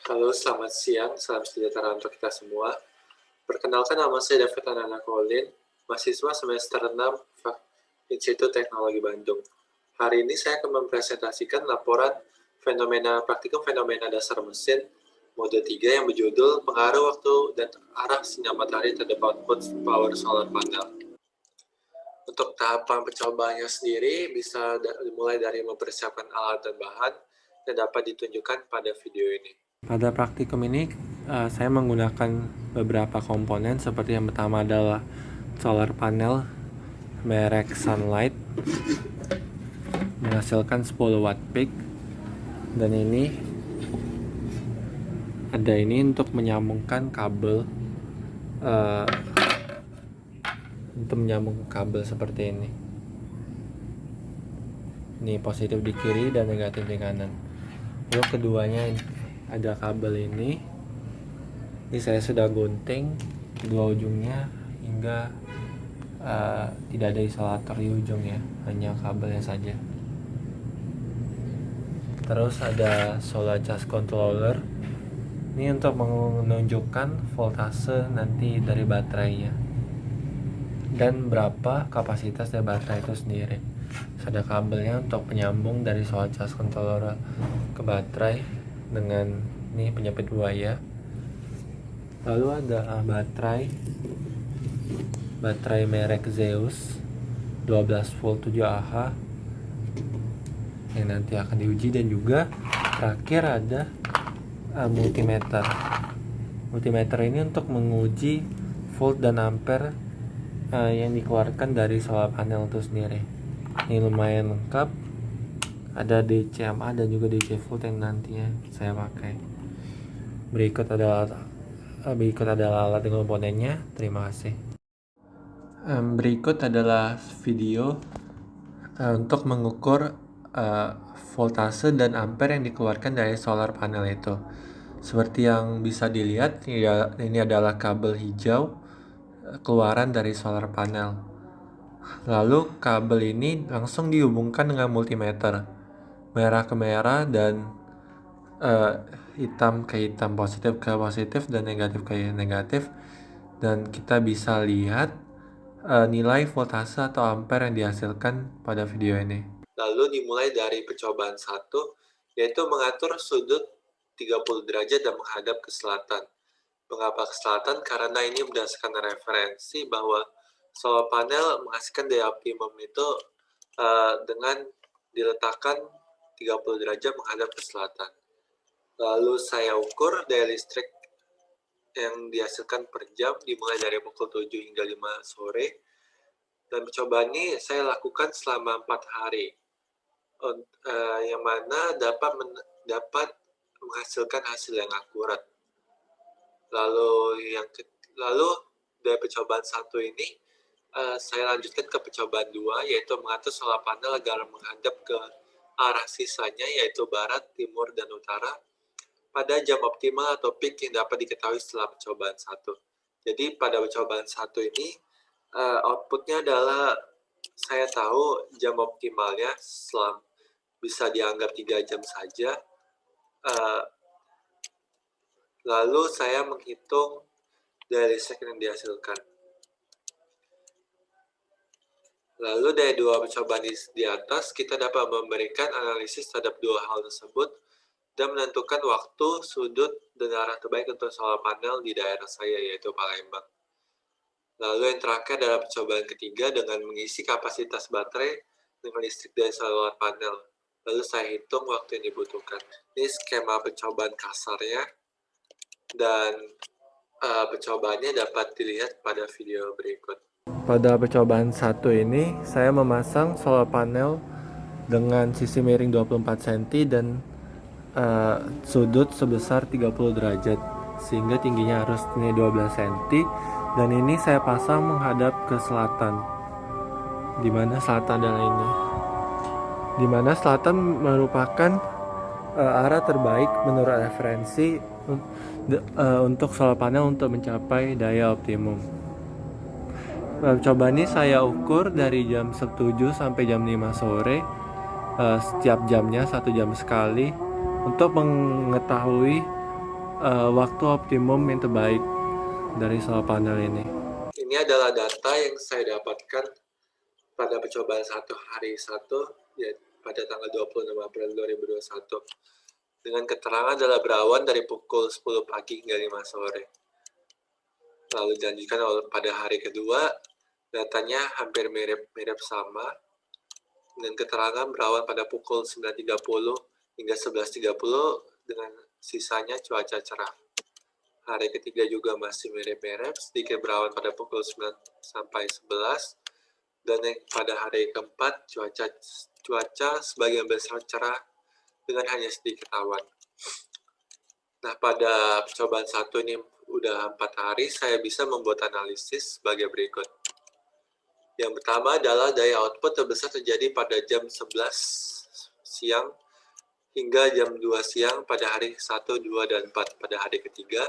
Halo, selamat siang. Salam sejahtera untuk kita semua. Perkenalkan, nama saya David Anana Colin, mahasiswa semester 6 Institut Teknologi Bandung. Hari ini saya akan mempresentasikan laporan praktikum fenomena dasar mesin mode 3 yang berjudul pengaruh waktu dan arah sinar matahari terhadap output power solar panel. Untuk tahapan percobaannya sendiri bisa dimulai dari mempersiapkan alat dan bahan yang dapat ditunjukkan pada video ini. Pada praktikum ini saya menggunakan beberapa komponen seperti yang pertama adalah solar panel merek Sunlight menghasilkan 10 watt peak, dan ini untuk menyambungkan kabel seperti ini. Ini positif di kiri dan negatif di kanan. Lalu keduanya ada kabel ini saya sudah gunting kedua ujungnya hingga tidak ada isolator di ujungnya, hanya kabelnya saja. Terus ada solar charge controller, ini untuk menunjukkan voltase nanti dari baterainya dan berapa kapasitas dari baterai itu sendiri. Terus ada kabelnya untuk penyambung dari solar charge controller ke baterai dengan ini penyempit buaya. Lalu ada baterai merek Zeus 12 volt 7Ah yang nanti akan diuji, dan juga terakhir ada multimeter. Multimeter ini untuk menguji volt dan ampere yang dikeluarkan dari solar panel itu sendiri. Ini lumayan lengkap, ada DCMA dan juga DC volt yang nantinya saya pakai. Berikut adalah alat dan komponennya. Terima kasih. Berikut adalah video untuk mengukur voltase dan ampere yang dikeluarkan dari solar panel itu. Seperti yang bisa dilihat, ini adalah kabel hijau keluaran dari solar panel. Lalu kabel ini langsung dihubungkan dengan multimeter, merah ke merah dan hitam ke hitam, positif ke positif dan negatif ke negatif, dan kita bisa lihat nilai voltase atau ampere yang dihasilkan pada video ini. Lalu dimulai dari percobaan 1, yaitu mengatur sudut 30 derajat dan menghadap ke selatan. Mengapa ke selatan? Karena ini berdasarkan referensi bahwa solar panel menghasilkan daya optimum itu dengan diletakkan 30 derajat menghadap ke selatan. Lalu saya ukur daya listrik yang dihasilkan per jam dimulai dari pukul 7 hingga 5 sore. Dan percobaan ini saya lakukan selama 4 hari. Yang mana dapat menghasilkan hasil yang akurat. Lalu dari percobaan 1 ini saya lanjutkan ke percobaan 2, yaitu mengatur solar panel agar menghadap ke arah sisanya, yaitu barat, timur, dan utara pada jam optimal atau peak yang dapat diketahui setelah percobaan 1. Jadi pada percobaan 1 ini outputnya adalah saya tahu jam optimalnya bisa dianggap 3 jam saja. Lalu saya menghitung daya listrik yang dihasilkan. Lalu dari dua percobaan di atas, kita dapat memberikan analisis terhadap dua hal tersebut dan menentukan waktu, sudut, dan arah terbaik untuk solar panel di daerah saya, yaitu Palembang. Lalu yang terakhir adalah percobaan ketiga dengan mengisi kapasitas baterai dengan listrik dari solar panel. Lalu saya hitung waktu yang dibutuhkan. Ini skema percobaan kasarnya, dan percobaannya dapat dilihat pada video berikut. Pada percobaan 1 ini saya memasang solar panel dengan sisi miring 24 cm dan sudut sebesar 30 derajat, sehingga tingginya harus 12 cm, dan ini saya pasang menghadap ke selatan, dimana selatan adalah ini, dimana selatan merupakan arah terbaik menurut referensi untuk solar panel untuk mencapai daya optimum. Coba ini saya ukur dari jam 7 sampai jam 5 sore, setiap jamnya 1 jam sekali, untuk mengetahui waktu optimum yang terbaik dari solar panel ini. Ini adalah data yang saya dapatkan pada percobaan hari 1 ya, pada tanggal 26 April 2021. Dengan keterangan adalah berawan dari pukul 10 pagi hingga 5 sore. Lalu dilanjutkan pada hari kedua, datanya hampir mirip sama, dengan keterangan berawan pada pukul 9.30 hingga 11.30 dengan sisanya cuaca cerah. Hari ketiga juga masih mirip-mirip, sedikit berawan pada pukul 9 sampai 11, dan pada hari keempat cuaca sebagian besar cerah dengan hanya sedikit awan. Nah, pada percobaan 1 ini udah 4 hari, saya bisa membuat analisis sebagai berikut. Yang pertama adalah daya output terbesar terjadi pada jam 11 siang hingga jam 2 siang pada hari 1, 2, dan 4. Pada hari ketiga,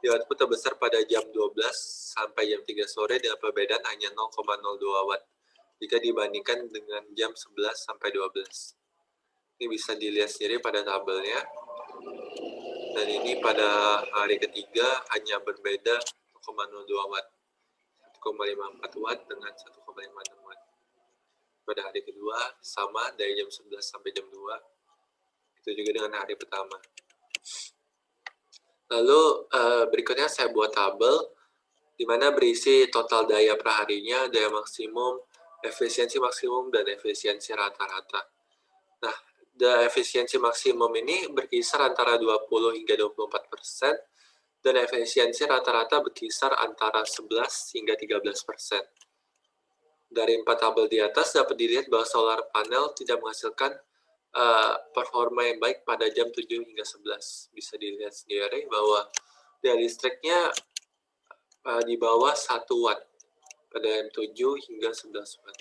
daya output terbesar pada jam 12 sampai jam 3 sore dengan perbedaan hanya 0,02 watt jika dibandingkan dengan jam 11 sampai 12. Ini bisa dilihat sendiri pada tabelnya. Dan ini pada hari ketiga hanya berbeda 0,02 watt. 1,54 watt dengan 1,56 watt. Pada hari kedua sama dari jam 11 sampai jam 2. Itu juga dengan hari pertama. Lalu berikutnya saya buat tabel di mana berisi total daya per harinya, daya maksimum, efisiensi maksimum, dan efisiensi rata-rata. Nah, efisiensi maksimum ini berkisar antara 20 hingga 24%, dan efisiensi rata-rata berkisar antara 11 hingga 13%. Dari 4 tabel di atas dapat dilihat bahwa solar panel tidak menghasilkan performa yang baik pada jam 7 hingga 11. Bisa dilihat sendiri bahwa daya listriknya di bawah 1 watt pada jam 7 hingga 11 watt.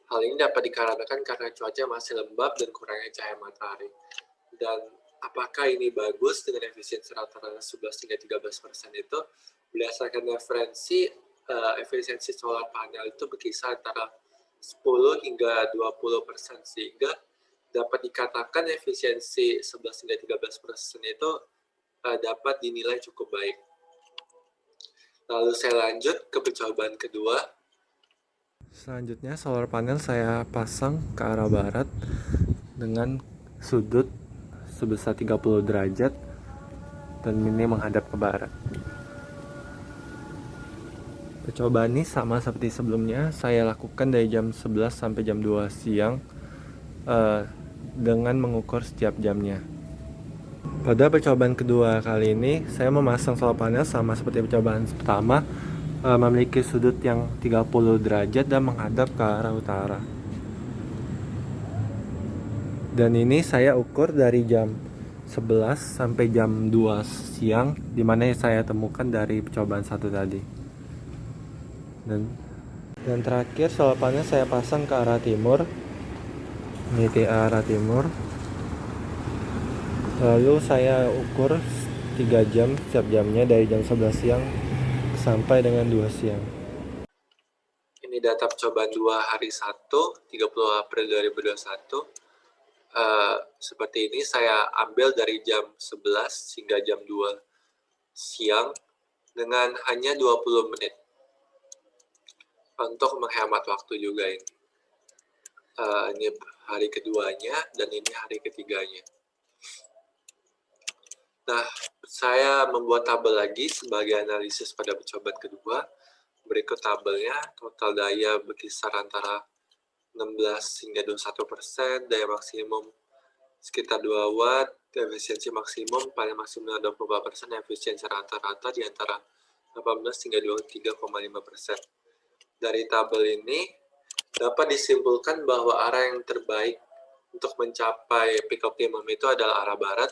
Hal ini dapat dikarenakan karena cuaca masih lembab dan kurangnya cahaya matahari. Dan apakah ini bagus dengan efisiensi rata-rata 11 hingga 13% itu? Berdasarkan referensi, efisiensi solar panel itu berkisar antara 10 hingga 20%, sehingga dapat dikatakan efisiensi 11 hingga 13% itu dapat dinilai cukup baik. Lalu saya lanjut ke percobaan kedua. Selanjutnya solar panel saya pasang ke arah barat dengan sudut sebesar 30 derajat dan ini menghadap ke barat. Percobaan ini sama seperti sebelumnya, saya lakukan dari jam 11 sampai jam 2 siang dengan mengukur setiap jamnya. Pada percobaan kedua kali ini, saya memasang solar panel sama seperti percobaan pertama, memiliki sudut yang 30 derajat dan menghadap ke arah utara. Dan ini saya ukur dari jam 11 sampai jam 2 siang, di mana saya temukan dari percobaan satu tadi. Dan terakhir solar panel saya pasang ke arah timur. Ini ke arah timur. Lalu saya ukur 3 jam setiap jamnya dari jam 11 siang sampai dengan 2 siang. Ini data percobaan 2 hari 1, 30 April 2021. Seperti ini saya ambil dari jam 11 hingga jam 2 siang dengan hanya 20 menit. Untuk menghemat waktu juga ini. Ini hari keduanya dan ini hari ketiganya. Nah, saya membuat tabel lagi sebagai analisis pada percobaan kedua. Berikut tabelnya, total daya berkisar antara 16 hingga 21%, daya maksimum sekitar 2 watt, efisiensi maksimum paling maksimum 24%, efisiensi rata-rata di antara 18 hingga 23,5%. Dari tabel ini dapat disimpulkan bahwa arah yang terbaik untuk mencapai peak optimum itu adalah arah barat.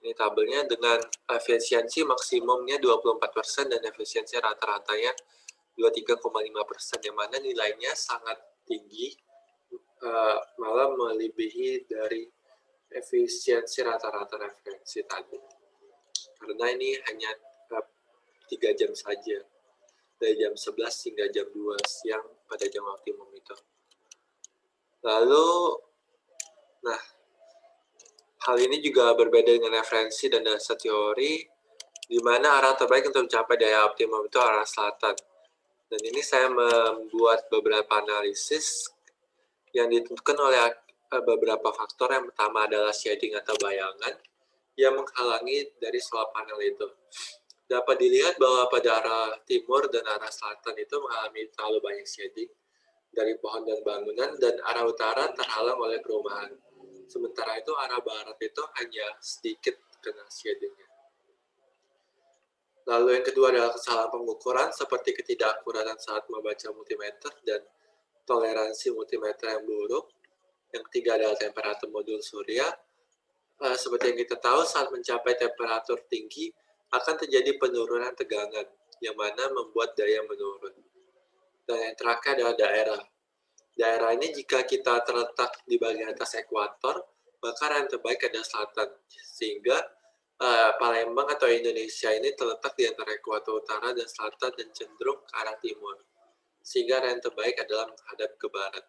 Ini tabelnya dengan efisiensi maksimumnya 24% dan efisiensi rata-ratanya 23,5%, yang mana nilainya sangat tinggi, malah melebihi dari efisiensi rata-rata referensi tadi. Karena ini hanya 3 jam saja, dari jam 11 hingga jam 2 siang pada jam optimum itu. Lalu, Hal ini juga berbeda dengan referensi dan dasar teori, di mana arah terbaik untuk mencapai daya optimum itu arah selatan. Dan ini saya membuat beberapa analisis yang ditentukan oleh beberapa faktor. Yang pertama adalah shading atau bayangan yang menghalangi dari solar panel itu. Dapat dilihat bahwa pada arah timur dan arah selatan itu mengalami terlalu banyak shading dari pohon dan bangunan, dan arah utara terhalang oleh perumahan. Sementara itu arah barat itu hanya sedikit kena shadingnya. Lalu yang kedua adalah kesalahan pengukuran seperti ketidakakuratan saat membaca multimeter dan toleransi multimeter yang buruk. Yang ketiga adalah temperatur modul surya. Seperti yang kita tahu, saat mencapai temperatur tinggi akan terjadi penurunan tegangan, yang mana membuat daya menurun. Dan yang terakhir adalah daerah. Daerah ini jika kita terletak di bagian atas ekuator, maka yang terbaik adalah selatan. Sehingga Palembang atau Indonesia ini terletak di antara ekuator utara dan selatan dan cenderung ke arah timur. Sehingga yang terbaik adalah menghadap ke barat.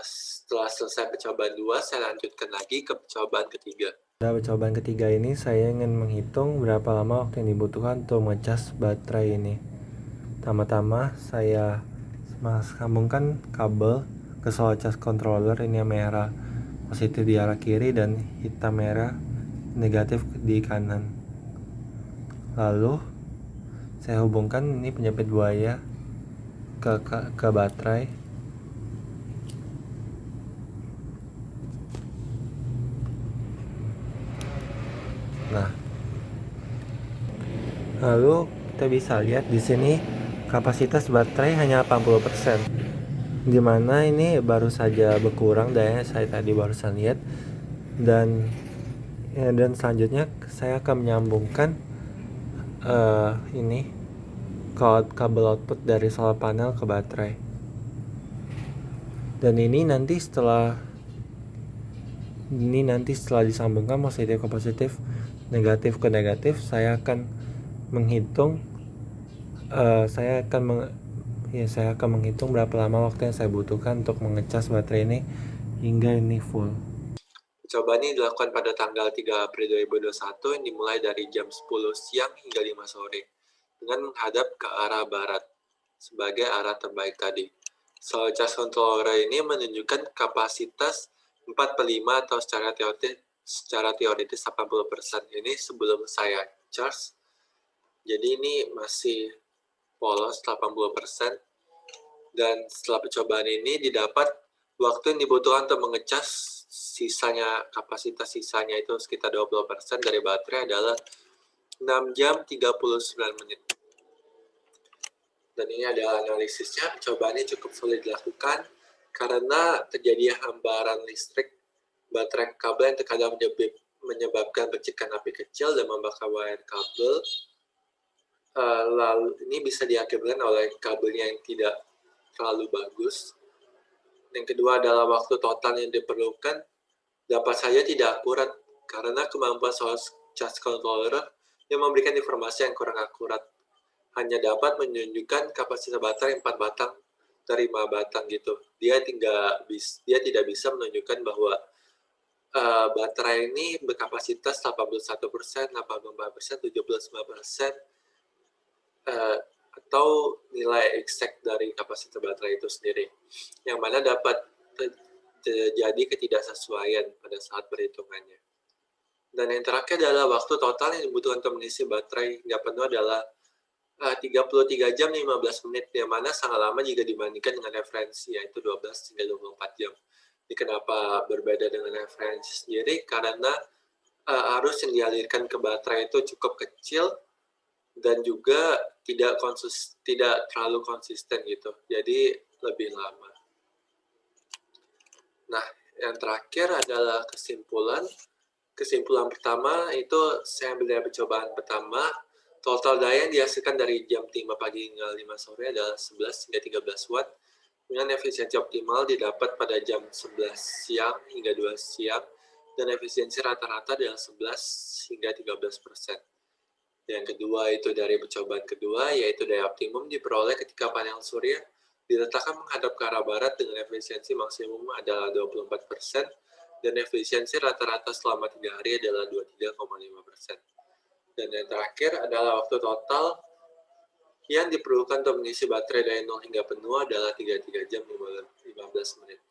Setelah selesai percobaan 2, saya lanjutkan lagi ke percobaan ketiga. Pada percobaan ketiga ini, saya ingin menghitung berapa lama waktu yang dibutuhkan untuk mengecas baterai ini. Pertama-tama, saya sambungkan kabel ke solar charge controller. Ini yang merah positif di arah kiri dan hitam merah negatif di kanan. Lalu, saya hubungkan ini penjepit buaya ke baterai. Nah, lalu kita bisa lihat di sini kapasitas baterai hanya 80%, dimana ini baru saja berkurang dayanya, saya tadi barusan lihat. Dan selanjutnya saya akan menyambungkan ini kabel output dari solar panel ke baterai. Dan ini nanti setelah disambungkan positif ke positif, negatif ke negatif, saya akan menghitung menghitung berapa lama waktu yang saya butuhkan untuk mengecas baterai ini hingga ini full. Percobaan ini dilakukan pada tanggal 3 April 2021 yang dimulai dari jam 10 siang hingga 5 sore dengan menghadap ke arah barat sebagai arah terbaik tadi. Solar charge controller ini menunjukkan kapasitas 4/5 atau secara teoritis 80%. Ini sebelum saya charge. Jadi ini masih polos 80%. Dan setelah percobaan ini didapat waktu yang dibutuhkan untuk mengecas kapasitas sisanya itu sekitar 20% dari baterai adalah 6 jam 39 menit. Dan ini adalah analisisnya. Percobaan ini cukup sulit dilakukan karena terjadi hambaran listrik baterai kabel yang terkadang menyebabkan percikan api kecil dan membakar wire kabel. Lalu ini bisa diakibatkan oleh kabelnya yang tidak terlalu bagus. Yang kedua adalah waktu total yang diperlukan dapat saja tidak akurat karena kemampuan solar charge controller yang memberikan informasi yang kurang akurat. Hanya dapat menunjukkan kapasitas baterai 4 batang dari 5 batang gitu. Dia tidak bisa menunjukkan bahwa baterai ini berkapasitas 81%, 84%, 79%, atau nilai exact dari kapasitas baterai itu sendiri, yang mana dapat terjadi ketidaksesuaian pada saat perhitungannya. Dan yang terakhir adalah waktu total yang dibutuhkan untuk mengisi baterai hingga penuh adalah 33 jam 15 menit, yang mana sangat lama jika dibandingkan dengan referensi, yaitu 12 hingga 24 jam. Ini kenapa berbeda dengan referensi sendiri? Karena arus yang dialirkan ke baterai itu cukup kecil dan juga tidak terlalu konsisten gitu, jadi lebih lama. Nah, yang terakhir adalah kesimpulan. Kesimpulan pertama itu saya ambil dari percobaan pertama. Total daya yang dihasilkan dari jam 5 pagi hingga 5 sore adalah 11 hingga 13 watt, dengan efisiensi optimal didapat pada jam 11 siang hingga 2 siang, dan efisiensi rata-rata adalah 11 hingga 13%. Yang kedua itu dari percobaan kedua, yaitu daya optimum diperoleh ketika panel surya diletakkan menghadap ke arah barat dengan efisiensi maksimum adalah 24%, dan efisiensi rata-rata selama 3 hari adalah 23,5%. Dan yang terakhir adalah waktu total yang diperlukan untuk mengisi baterai dari 0 hingga penuh adalah 33 jam 15 menit.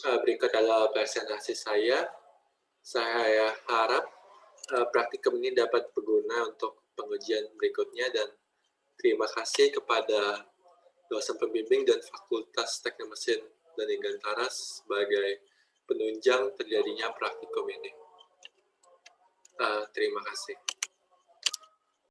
Berikut adalah presentasi saya. Saya harap praktikum ini dapat berguna untuk pengujian berikutnya, dan terima kasih kepada dosen pembimbing dan Fakultas Teknik Mesin dan Dirgantara sebagai penunjang terjadinya praktikum ini. Terima kasih.